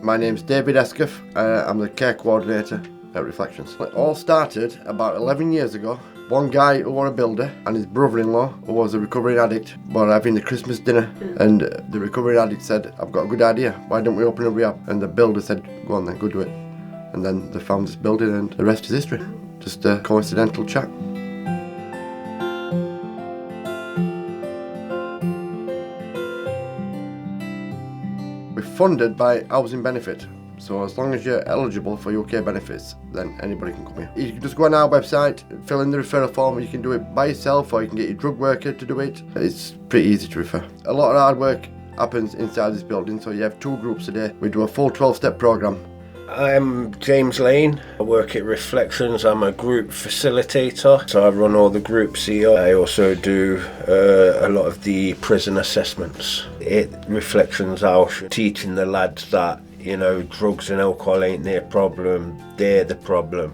My name's David Escoffe. I'm the care coordinator at Reflections. It all started about 11 years ago. One guy who was a builder and his brother-in-law who was a recovering addict were having the Christmas dinner, and the recovering addict said, "I've got a good idea, why don't we open a rehab?" And the builder said, "Go on then, go do it." And then they found this building and the rest is history. Just a coincidental chat. We're funded by housing benefit, so as long as you're eligible for UK benefits, then anybody can come here. You can just go on our website, fill in the referral form. You can do it by yourself, or you can get your drug worker to do it. It's pretty easy to refer. A lot of hard work happens inside this building, so you have 2 groups a day. We do a full 12-step programme. I'm James Lane. I work at Reflections. I'm a group facilitator, so I run all the groups here. I also do a lot of the prison assessments. Reflections out, teaching the lads that, drugs and alcohol ain't their problem, they're the problem.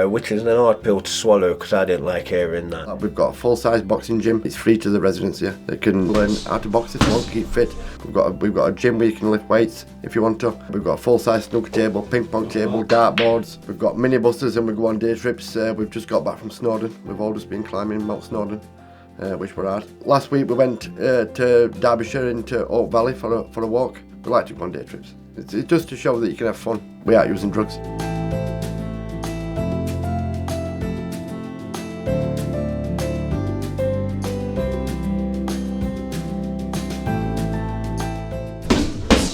Which is an hard pill to swallow because I didn't like hearing that. We've got a full-size boxing gym. It's free to the residents here. They can learn how to box if they want to keep fit. We've got a gym where you can lift weights if you want to. We've got a full-size snooker table, ping pong table, dartboards. We've got minibuses and we go on day trips. We've just got back from Snowdon. We've all just been climbing Mount Snowdon, which were hard. Last week we went to Derbyshire into Oak Valley for a walk. We like to go on day trips. It's just to show that you can have fun. We aren't using drugs.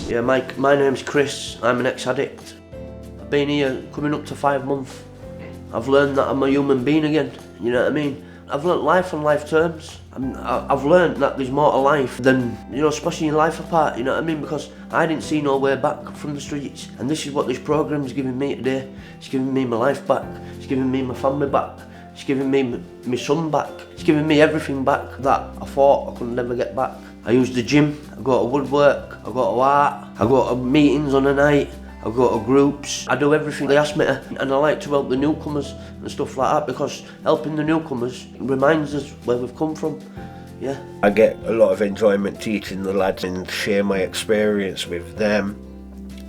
Yeah, my name's Chris. I'm an ex-addict. I've been here coming up to 5 months. I've learned that I'm a human being again, you know what I mean? I've learnt life on life terms. I've learnt that there's more to life than, smashing your life apart, you know what I mean? Because I didn't see no way back from the streets. And this is what this programme's giving me today. It's giving me my life back. It's giving me my family back. It's giving me my son back. It's giving me everything back that I thought I could never get back. I use the gym, I go to woodwork, I go to art, I go to meetings on the night, I go to groups. I do everything they ask me to, and I like to help the newcomers and stuff like that, because helping the newcomers reminds us where we've come from. Yeah. I get a lot of enjoyment teaching the lads and share my experience with them.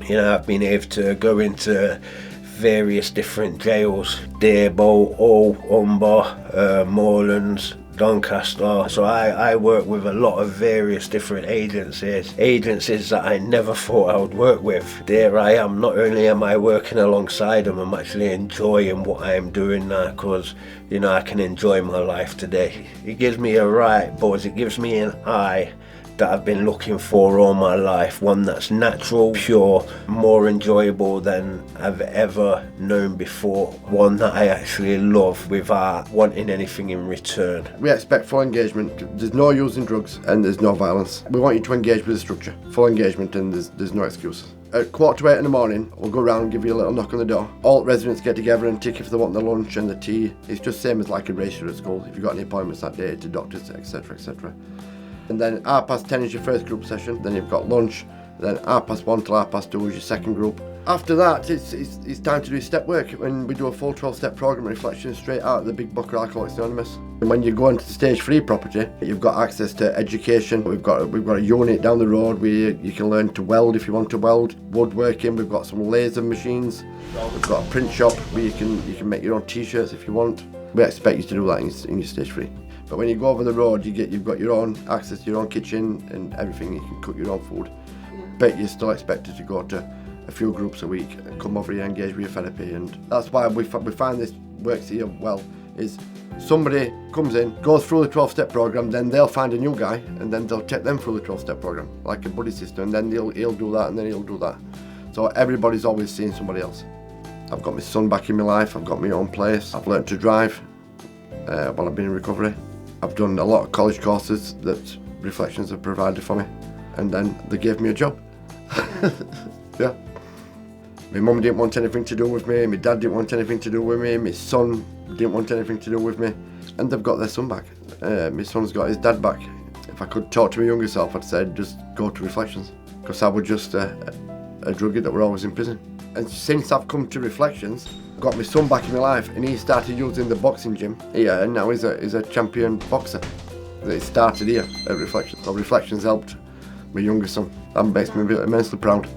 I've been able to go into various different jails, Darebow, Hull, Humber, Moorlands, Doncaster. So I work with a lot of various different agencies that I never thought I would work with. There I am, not only am I working alongside them, I'm actually enjoying what I am doing now, because I can enjoy my life today. It gives me a right buzz, it gives me an high that I've been looking for all my life, one that's natural, pure, more enjoyable than I've ever known before, one that I actually love without wanting anything in return. We expect full engagement. There's no using drugs and there's no violence. We want you to engage with the structure. Full engagement, and there's no excuses. At 7:45 in the morning, we'll go around and give you a little knock on the door. All residents get together and tick if they want the lunch and the tea. It's just same as like a racer at school. If you've got any appointments that day to doctors, etc, etc. And then 10:30 is your first group session, then you've got lunch, then 1:30 till 2:30 is your second group. After that, it's time to do step work, when we do a full 12-step programme Reflections straight out of the Big Book of Alcoholics Anonymous. And when you go into the stage 3 property, you've got access to education. We've got a unit down the road where you can learn to weld if you want to weld, woodworking. We've got some laser machines. We've got a print shop where you can make your own t-shirts if you want. We expect you to do that in your stage 3. But when you go over the road, you've got your own access to your own kitchen and everything. You can cook your own food. But you're still expected to go to a few groups a week and come over here and engage with your therapy. And that's why we find this works here well, is somebody comes in, goes through the 12-step programme, then they'll find a new guy and then they'll take them through the 12-step programme, like a buddy system, and then he'll do that and then he'll do that. So everybody's always seeing somebody else. I've got my son back in my life, I've got my own place, I've learnt to drive while I've been in recovery. I've done a lot of college courses that Reflections have provided for me, and then they gave me a job. Yeah. My mum didn't want anything to do with me, my dad didn't want anything to do with me, my son didn't want anything to do with me, and they've got their son back. My son's got his dad back. If I could talk to my younger self, I'd say just go to Reflections, because I was just a druggie that were always in prison. And since I've come to Reflections, got my son back in my life, and he started using the boxing gym here, and now he's a champion boxer. It started here at Reflections. So Reflections helped my younger son. That makes me immensely proud.